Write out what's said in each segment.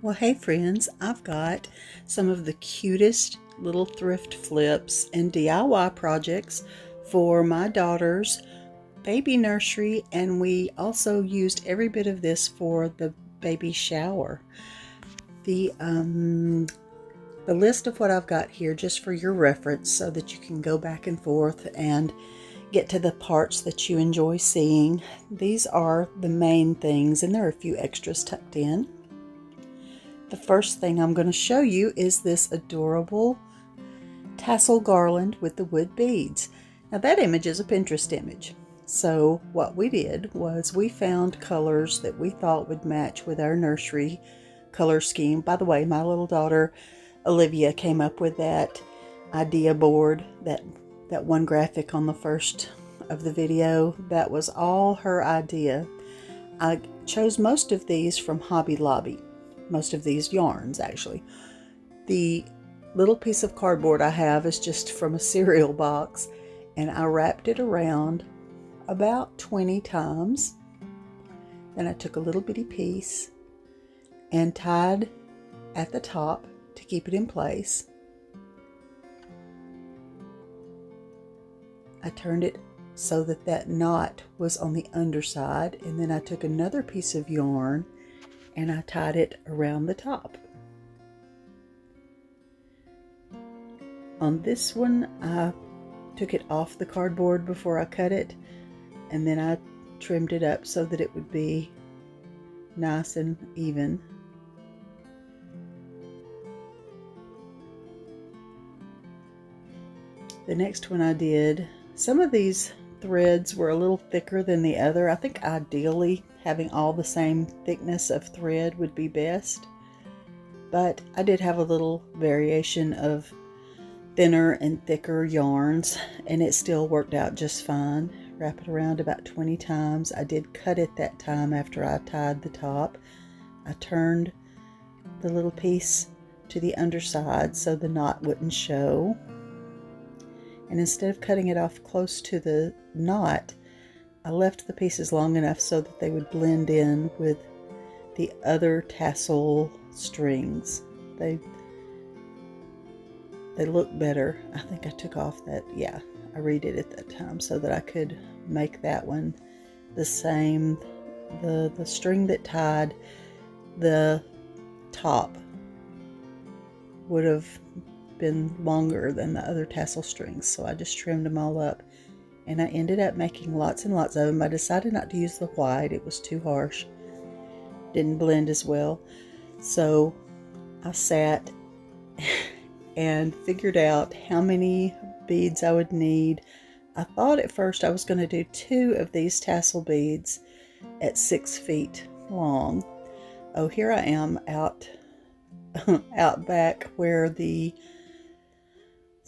Well, hey friends, I've got some of the cutest little thrift flips and DIY projects for my daughter's baby nursery, and we also used every bit of this for the baby shower. The list of what I've got here, just for your reference, so that you can go back and forth and get to the parts that you enjoy seeing. These are the main things, and there are a few extras tucked in. The first thing I'm going to show you is this adorable tassel garland with the wood beads. Now that image is a Pinterest image. So what we did was we found colors that we thought would match with our nursery color scheme. By the way, my little daughter Olivia came up with that idea board, that one graphic on the first of the video. That was all her idea. I chose most of these from Hobby Lobby. Most of these yarns, actually. The little piece of cardboard I have is just from a cereal box, and I wrapped it around about 20 times. Then I took a little bitty piece and tied at the top to keep it in place. I turned it so that that knot was on the underside, and then I took another piece of yarn and I tied it around the top. On this one, I took it off the cardboard before I cut it, and then I trimmed it up so that it would be nice and even. The next one I did, some of these threads were a little thicker than the other. I think ideally having all the same thickness of thread would be best, but I did have a little variation of thinner and thicker yarns, and it still worked out just fine. Wrap it around about 20 times. I did cut it that time after I tied the top. I turned the little piece to the underside so the knot wouldn't show. And instead of cutting it off close to the knot, I left the pieces long enough so that they would blend in with the other tassel strings. They look better. I think I took off that, yeah, I redid it that time so that I could make that one the same. The string that tied the top would have been longer than the other tassel strings, so I just trimmed them all up, and I ended up making lots and lots of them. I decided not to use the white, it was too harsh, didn't blend as well. So I sat and figured out how many beads I would need. I thought at first I was going to do 2 of these tassel beads at 6 feet long. Oh, here I am out back where the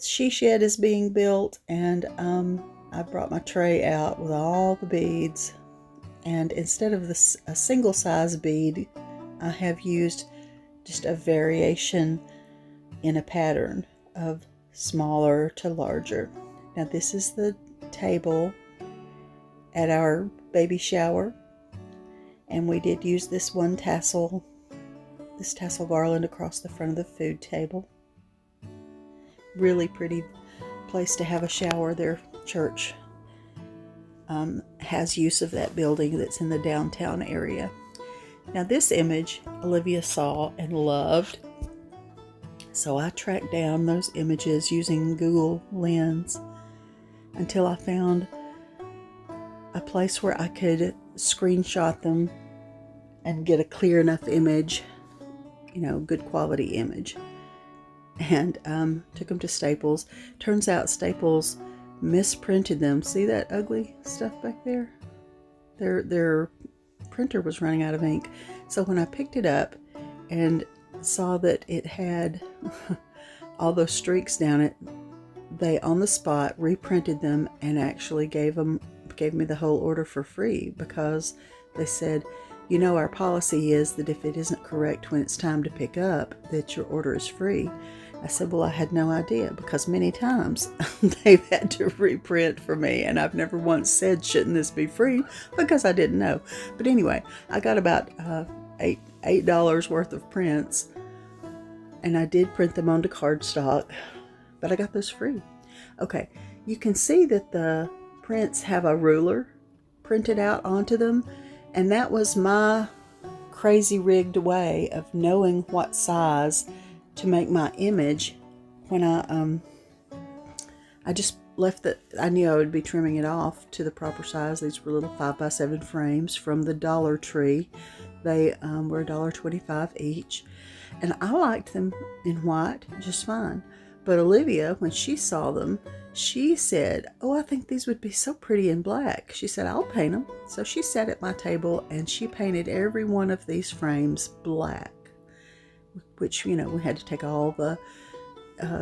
she shed is being built, and I brought my tray out with all the beads, and instead of a single size bead, I have used just a variation in a pattern of smaller to larger. Now this is the table at our baby shower, and we did use this tassel garland across the front of the food table. Really pretty place to have a shower. Their church has use of that building that's in the downtown area. Now this image Olivia saw and loved, so I tracked down those images using Google Lens until I found a place where I could screenshot them and get a clear enough image, good quality image. And took them to Staples. Turns out Staples misprinted them. See that ugly stuff back there? Their printer was running out of ink. So when I picked it up and saw that it had all those streaks down it, they on the spot reprinted them and actually gave me the whole order for free, because they said, our policy is that if it isn't correct when it's time to pick up, that your order is free. I said, well, I had no idea, because many times they've had to reprint for me, and I've never once said, shouldn't this be free, because I didn't know. But anyway, I got about $8 worth of prints, and I did print them onto cardstock, but I got those free. Okay, you can see that the prints have a ruler printed out onto them, and that was my crazy rigged way of knowing what size to make my image. When I just left I knew I would be trimming it off to the proper size. These were little 5x7 frames from the Dollar Tree. They were $1.25 each, and I liked them in white just fine. But Olivia, when she saw them, she said, "Oh, I think these would be so pretty in black." She said, "I'll paint them." So she sat at my table and she painted every one of these frames black, which, we had to take all the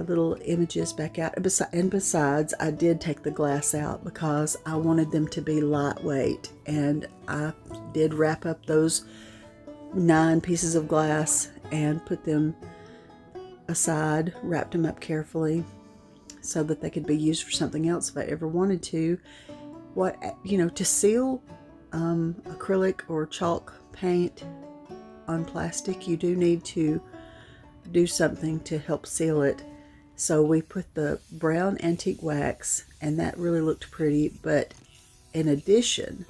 little images back out. And besides, I did take the glass out because I wanted them to be lightweight, and I did wrap up those 9 pieces of glass and put them aside, wrapped them up carefully so that they could be used for something else if I ever wanted to. To seal acrylic or chalk paint on plastic, you do need to do something to help seal it. So we put the brown antique wax, and that really looked pretty. But in addition,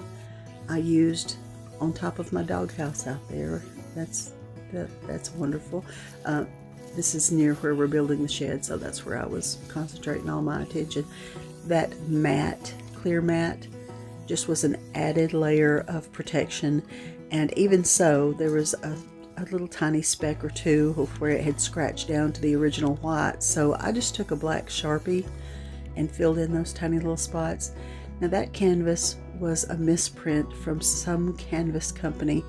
I used, on top of my doghouse out there, that's wonderful. This is near where we're building the shed, so that's where I was concentrating all my attention. That matte, clear matte, just was an added layer of protection. And even so, there was a little tiny speck or two where it had scratched down to the original white. So I just took a black Sharpie and filled in those tiny little spots. Now that canvas was a misprint from some canvas company.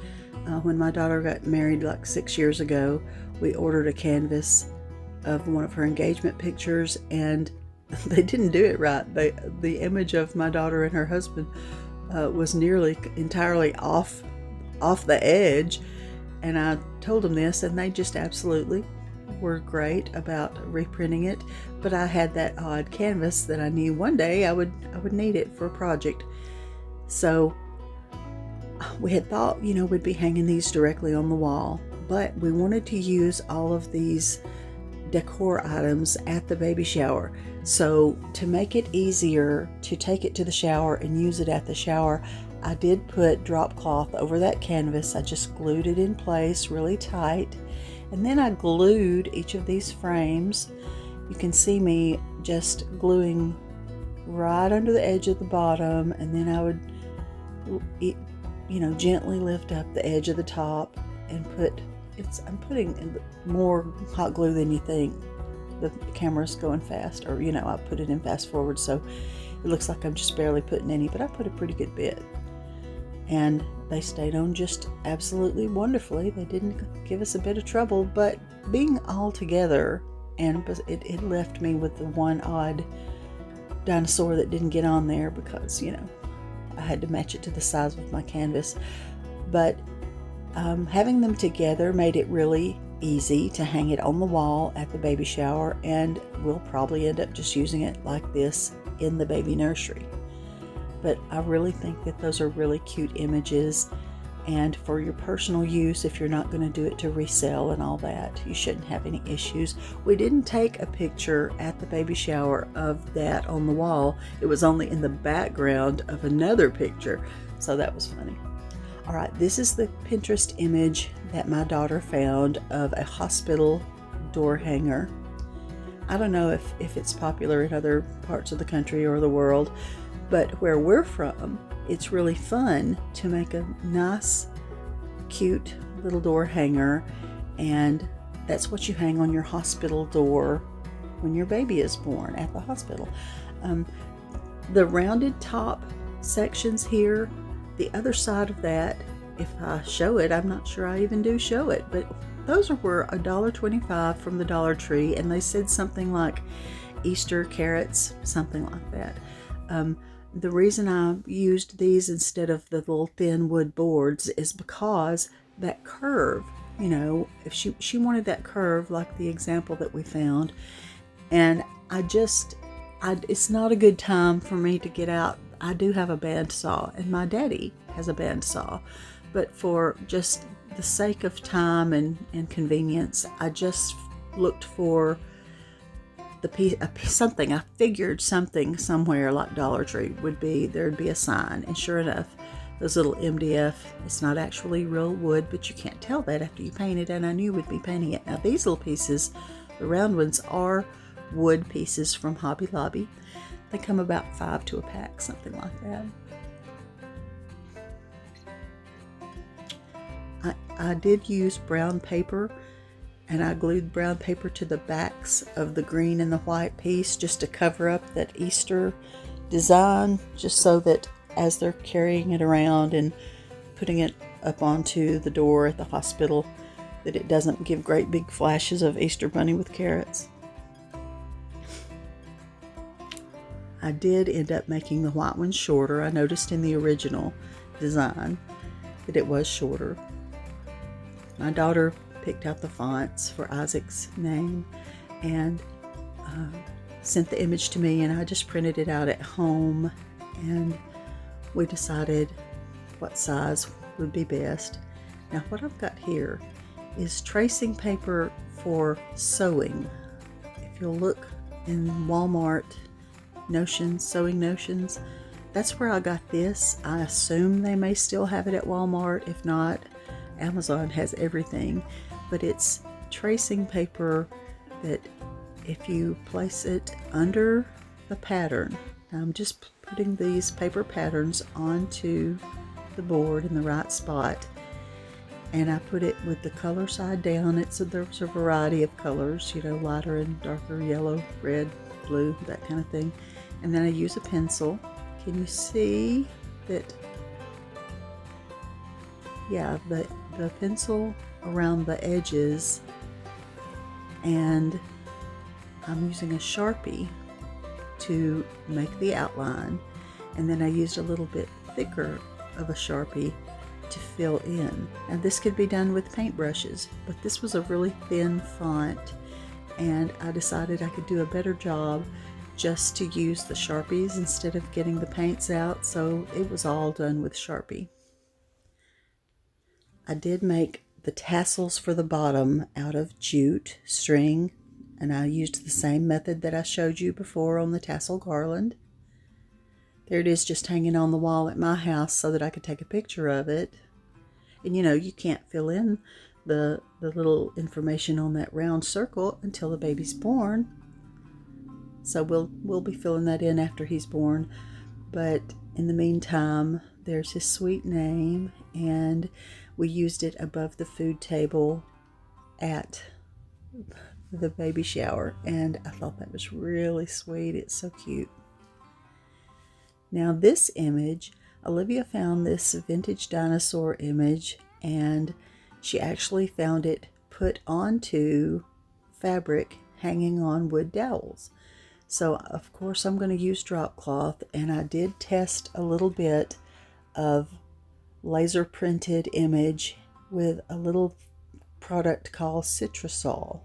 When my daughter got married like 6 years ago, we ordered a canvas of one of her engagement pictures, and they didn't do it right. The image of my daughter and her husband was nearly entirely off the edge. And I told them this, and they just absolutely were great about reprinting it. But I had that odd canvas that I knew one day I would need it for a project. So we had thought, we'd be hanging these directly on the wall, but we wanted to use all of these decor items at the baby shower. So to make it easier to take it to the shower and use it at the shower, I did put drop cloth over that canvas. I just glued it in place really tight, and then I glued each of these frames. You can see me just gluing right under the edge of the bottom, and then I would gently lift up the edge of the top and I'm putting more hot glue than you think. The camera's going fast, or I put it in fast forward, so it looks like I'm just barely putting any, but I put a pretty good bit. And they stayed on just absolutely wonderfully. They didn't give us a bit of trouble, but being all together, and it left me with the one odd dinosaur that didn't get on there because, I had to match it to the size of my canvas. But having them together made it really easy to hang it on the wall at the baby shower, and we'll probably end up just using it like this in the baby nursery. But I really think that those are really cute images, and for your personal use, if you're not going to do it to resell and all that, you shouldn't have any issues. We didn't take a picture at the baby shower of that on the wall. It was only in the background of another picture, so that was funny. All right, this is the Pinterest image that my daughter found of a hospital door hanger. I don't know if it's popular in other parts of the country or the world, but where we're from, it's really fun to make a nice, cute little door hanger, and that's what you hang on your hospital door when your baby is born at the hospital. The rounded top sections here, the other side of that, if I show it, I'm not sure I even do show it, but those were $1.25 from the Dollar Tree, and they said something like Easter carrots, something like that. The reason I used these instead of the little thin wood boards is because that curve, if she wanted that curve like the example that we found, and it's not a good time for me to get out. I do have a band saw, and my daddy has a band saw, but for just the sake of time and convenience, I just looked for the piece, something. I figured something somewhere like Dollar Tree there'd be a sign, and sure enough, those little MDF, it's not actually real wood, but you can't tell that after you paint it, and I knew we'd be painting it. Now these little pieces, the round ones, are wood pieces from Hobby Lobby. They come about 5 to a pack, something like that. I did use brown paper, and I glued brown paper to the backs of the green and the white piece just to cover up that Easter design, just so that as they're carrying it around and putting it up onto the door at the hospital, that it doesn't give great big flashes of Easter bunny with carrots. I did end up making the white one shorter. I noticed in the original design that it was shorter. My daughter picked out the fonts for Isaac's name and sent the image to me, and I just printed it out at home, and we decided what size would be best. Now what I've got here is tracing paper for sewing. If you'll look in Walmart notions, sewing notions, that's where I got this. I assume they may still have it at Walmart. If not, Amazon has everything. But it's tracing paper that if you place it under the pattern, I'm just putting these paper patterns onto the board in the right spot, and I put it with the color side down. There's a variety of colors, you know, lighter and darker, yellow, red, blue, that kind of thing. And then I use a pencil. Can you see that? Yeah, the pencil around the edges, and I'm using a Sharpie to make the outline, and then I used a little bit thicker of a Sharpie to fill in. Now this could be done with paintbrushes, but this was a really thin font, and I decided I could do a better job just to use the Sharpies instead of getting the paints out, so it was all done with Sharpie. I did make the tassels for the bottom out of jute string, and I used the same method that I showed you before on the tassel garland. There it is, just hanging on the wall at my house so that I could take a picture of it. And you know, you can't fill in the little information on that round circle until the baby's born. So we'll be filling that in after he's born. But in the meantime, there's his sweet name, and we used it above the food table at the baby shower, and I thought that was really sweet. It's so cute. Now this image, Olivia found this vintage dinosaur image, and she actually found it put onto fabric hanging on wood dowels. So of course I'm going to use drop cloth, and I did test a little bit of laser printed image with a little product called Citrusol.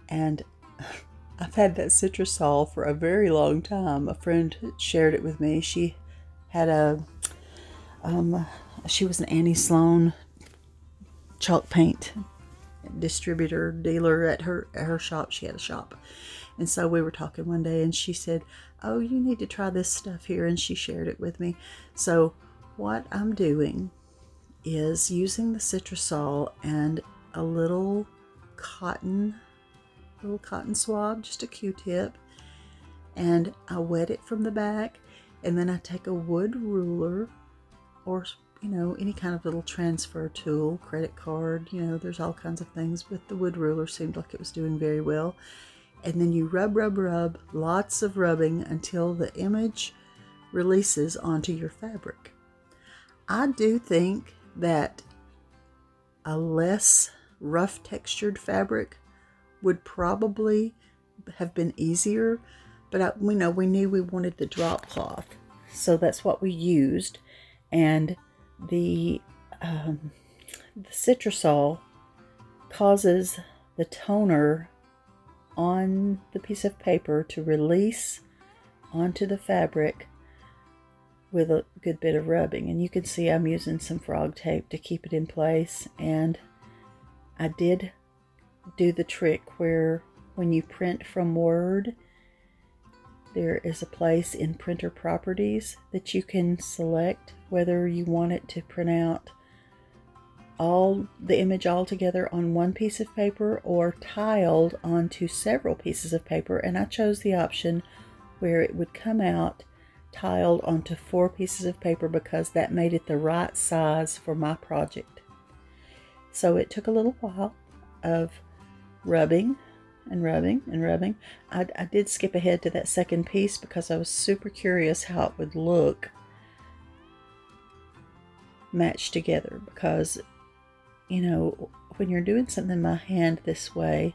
And I've had that Citrusol for a very long time. A friend shared it with me. She had she was an Annie Sloan chalk paint distributor, dealer at her shop. She had a shop. And so we were talking one day, and she said, oh, you need to try this stuff here, and she shared it with me. So what I'm doing is using the Citrusol and a little cotton swab, just a Q-tip, and I wet it from the back, and then I take a wood ruler, or you know, any kind of little transfer tool, credit card, you know, there's all kinds of things, but the wood ruler seemed like it was doing very well. And then you rub, lots of rubbing until the image releases onto your fabric. I do think that a less rough textured fabric would probably have been easier, but we knew we wanted the drop cloth, so that's what we used. And the Citrusol causes the toner on the piece of paper to release onto the fabric with a good bit of rubbing. And you can see I'm using some frog tape to keep it in place. And I did do the trick where when you print from Word, there is a place in printer properties that you can select whether you want it to print out all the image all together on one piece of paper or tiled onto several pieces of paper. And I chose the option where it would come out tiled onto 4 pieces of paper because that made it the right size for my project. So it took a little while of rubbing and rubbing and rubbing. I did skip ahead to that second piece because I was super curious how it would look matched together, because you know, when you're doing something by hand this way,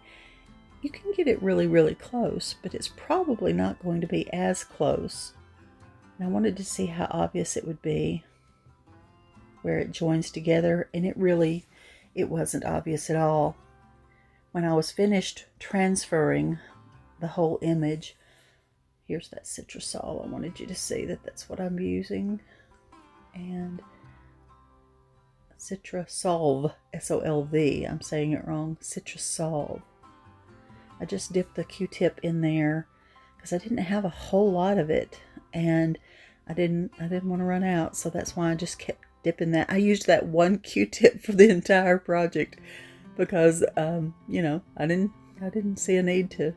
you can get it really, really close, but it's probably not going to be as close. And I wanted to see how obvious it would be where it joins together, and it wasn't obvious at all. When I was finished transferring the whole image, here's that Citrusol. I wanted you to see that that's what I'm using. And Citrusolve, S-O-L-V, I'm saying it wrong, Citrusolve. I just dipped the Q-tip in there because I didn't have a whole lot of it, and I didn't want to run out, so that's why I just kept dipping that. I used that one Q-tip for the entire project because you know, I didn't see a need to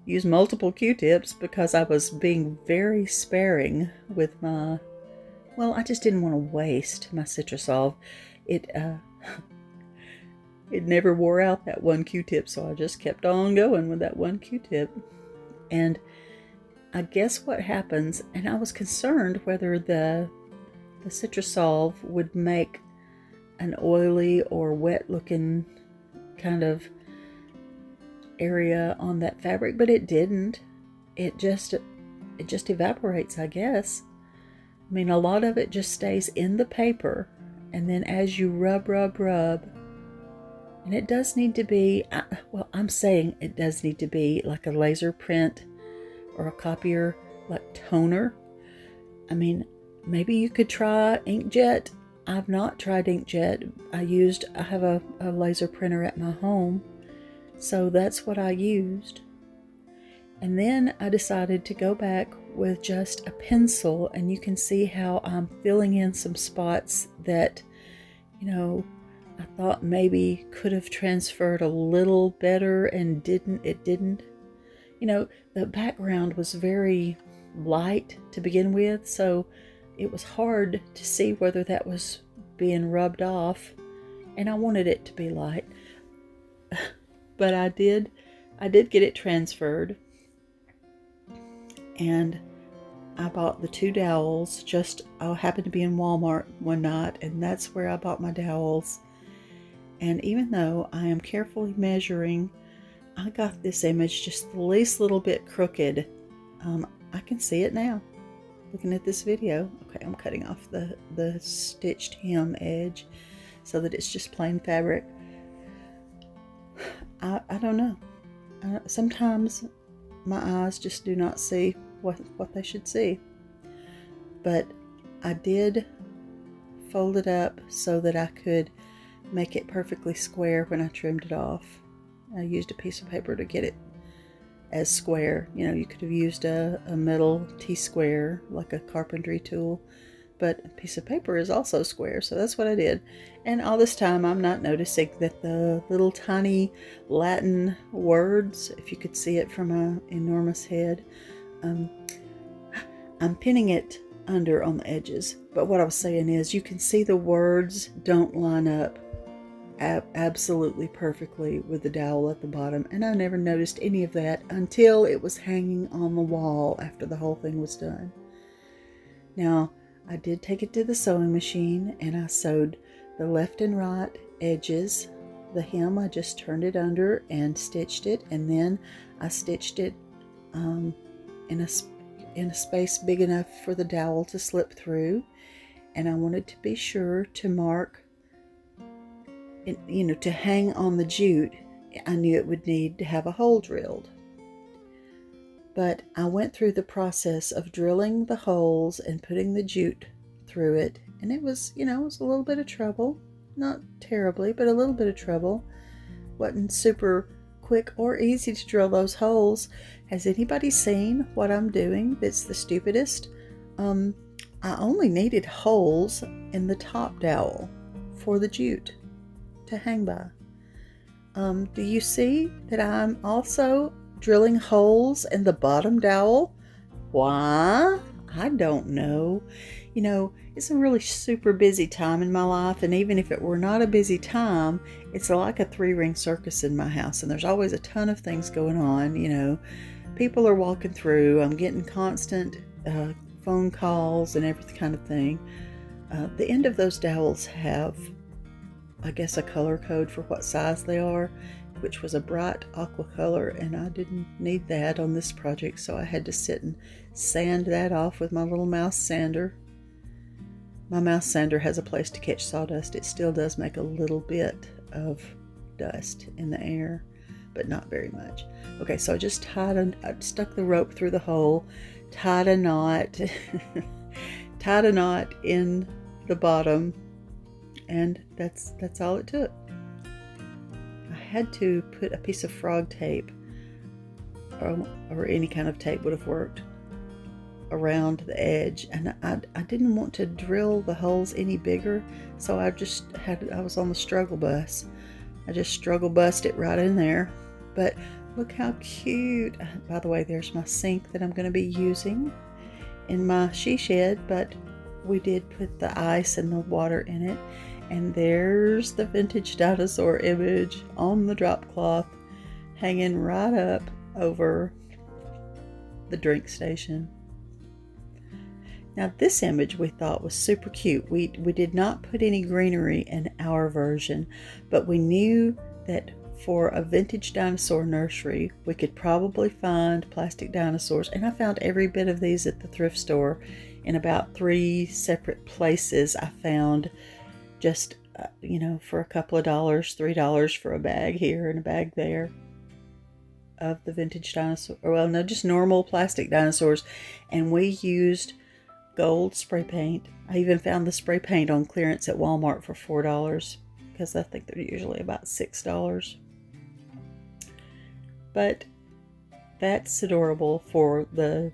use multiple Q-tips because I was being very sparing with my, well, I just didn't want to waste my Citrusolve. It never wore out, that one Q-tip, so I just kept on going with that one Q-tip. And I guess what happens, and I was concerned whether the Citrusolve would make an oily or wet looking kind of area on that fabric, but it didn't. It just evaporates, I guess. I mean, a lot of it just stays in the paper, and then as you rub, and it does need to be, well, I'm saying it does need to be like a laser print or a copier, like toner. I mean, maybe you could try inkjet. I've not tried inkjet. I have a laser printer at my home, so that's what I used. And then I decided to go back with just a pencil, and you can see how I'm filling in some spots that, you know, I thought maybe could have transferred a little better and didn't. It didn't. You know, the background was very light to begin with, so it was hard to see whether that was being rubbed off, and I wanted it to be light. But I did get it transferred, and I bought the 2 dowels. I happened to be in Walmart one night, and that's where I bought my dowels. And even though I am carefully measuring, I got this image just the least little bit crooked. I can see it now, looking at this video. Okay, I'm cutting off the stitched hem edge so that it's just plain fabric. I don't know. Sometimes my eyes just do not see what they should see. But I did fold it up so that I could make it perfectly square when I trimmed it off. I used a piece of paper to get it as square. You know, you could have used a metal T-square, like a carpentry tool, but a piece of paper is also square, so that's what I did. And all this time I'm not noticing that the little tiny Latin words, if you could see it from an enormous head, I'm pinning it under on the edges. But what I was saying is, you can see the words don't line up absolutely perfectly with the dowel at the bottom, and I never noticed any of that until it was hanging on the wall after the whole thing was done. Now, I did take it to the sewing machine, and I sewed the left and right edges. The hem, I just turned it under and stitched it, and then I stitched it in a space big enough for the dowel to slip through. And I wanted to be sure to mark, you know, to hang on the jute. I knew it would need to have a hole drilled. But I went through the process of drilling the holes and putting the jute through it. And it was, it was a little bit of trouble. Not terribly, but a little bit of trouble. Wasn't super quick or easy to drill those holes. Has anybody seen what I'm doing that's the stupidest? I only needed holes in the top dowel for the jute to hang by. Do you see that I'm also drilling holes in the bottom dowel? Why? I don't know. It's a really super busy time in my life, and even if it were not a busy time, it's like a 3-ring circus in my house, and there's always a ton of things going on. People are walking through. I'm getting constant phone calls and every kind of thing. The end of those dowels have, I guess, a color code for what size they are, which was a bright aqua color, and I didn't need that on this project, so I had to sit and sand that off with my little mouse sander. My mouse sander has a place to catch sawdust. It still does make a little bit of dust in the air, but not very much. Okay, so I just I stuck the rope through the hole, tied a knot, tied a knot in the bottom, and that's all it took. I had to put a piece of frog tape, or any kind of tape would have worked, around the edge, and I didn't want to drill the holes any bigger, so I was on the struggle bus. I just struggle bust it right in there. But look how cute. By the way, there's my sink that I'm going to be using in my she shed, but we did put the ice and the water in it. And there's the vintage dinosaur image on the drop cloth, hanging right up over the drink station. Now this image we thought was super cute. We did not put any greenery in our version, but we knew that for a vintage dinosaur nursery, we could probably find plastic dinosaurs. And I found every bit of these at the thrift store in about 3 separate places. I found just, for a couple of dollars, $3 for a bag here and a bag there of the vintage dinosaur. Well, no, just normal plastic dinosaurs. And we used gold spray paint. I even found the spray paint on clearance at Walmart for $4, because I think they're usually about $6. But that's adorable for the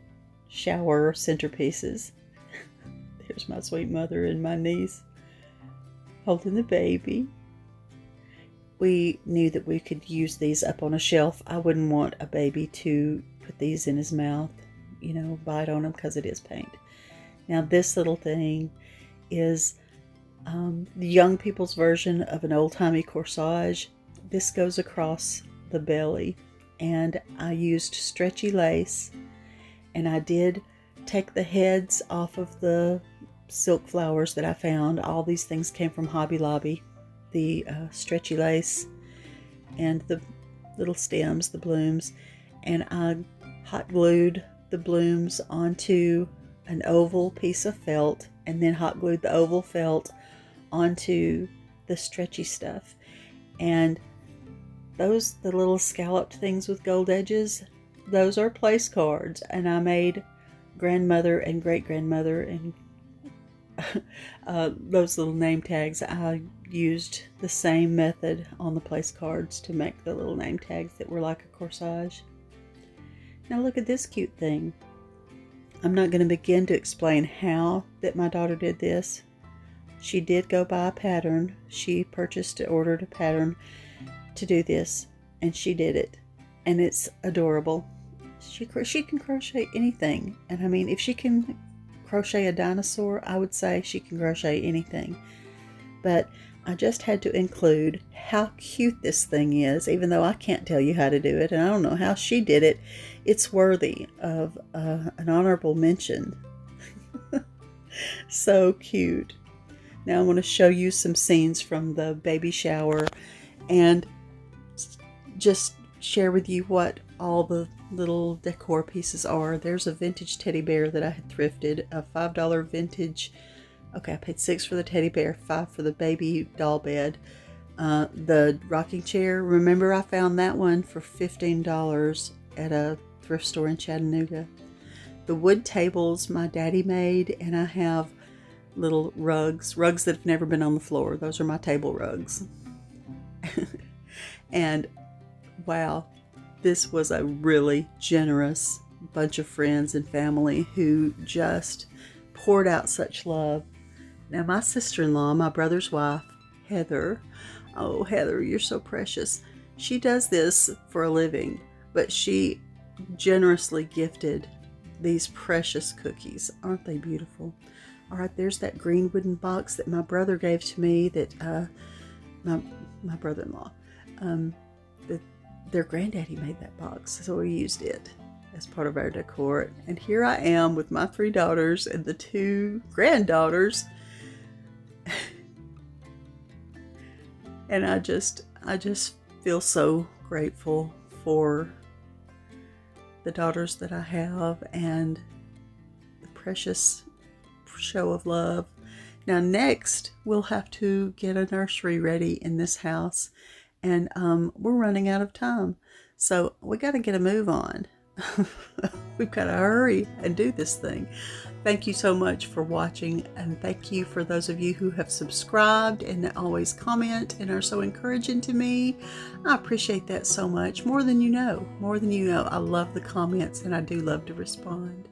shower centerpieces. There's my sweet mother and my niece holding the baby. We knew that we could use these up on a shelf. I wouldn't want a baby to put these in his mouth, bite on them, because it is paint. Now this little thing is the young people's version of an old-timey corsage. This goes across the belly, and I used stretchy lace, and I did take the heads off of the silk flowers that I found. All these things came from Hobby Lobby. The stretchy lace and the little stems, the blooms, and I hot glued the blooms onto an oval piece of felt, and then hot glued the oval felt onto the stretchy stuff. And the little scalloped things with gold edges, those are place cards, and I made grandmother and great grandmother and those little name tags. I used the same method on the place cards to make the little name tags that were like a corsage. Now look at this cute thing. I'm not going to begin to explain how that my daughter did this. She did go buy a pattern. She ordered a pattern to do this, and she did it, and it's adorable. She can crochet anything, and I mean, if she can crochet a dinosaur, I would say she can crochet anything. But I just had to include how cute this thing is, even though I can't tell you how to do it, and I don't know how she did it. It's worthy of an honorable mention. So cute. Now I want to show you some scenes from the baby shower and just share with you what all the little decor pieces are. There's a vintage teddy bear that I had thrifted, a $5 vintage. Okay, I paid $6 for the teddy bear, $5 for the baby doll bed. The rocking chair, remember I found that one for $15 at a thrift store in Chattanooga. The wood tables my daddy made, and I have little rugs that have never been on the floor. Those are my table rugs. And wow, this was a really generous bunch of friends and family who just poured out such love. Now, my sister-in-law, my brother's wife, Heather, oh, Heather, you're so precious. She does this for a living, but she generously gifted these precious cookies. Aren't they beautiful? All right, there's that green wooden box that my brother gave to me, that my brother-in-law, their granddaddy made that box, so we used it as part of our decor. And here I am with my 3 daughters and the 2 granddaughters. And I just feel so grateful for the daughters that I have and the precious show of love. Now next, we'll have to get a nursery ready in this house, and we're running out of time. So we got to get a move on. We've got to hurry and do this thing. Thank you so much for watching, and thank you for those of you who have subscribed and always comment and are so encouraging to me. I appreciate that so much, more than you know. I love the comments, and I do love to respond.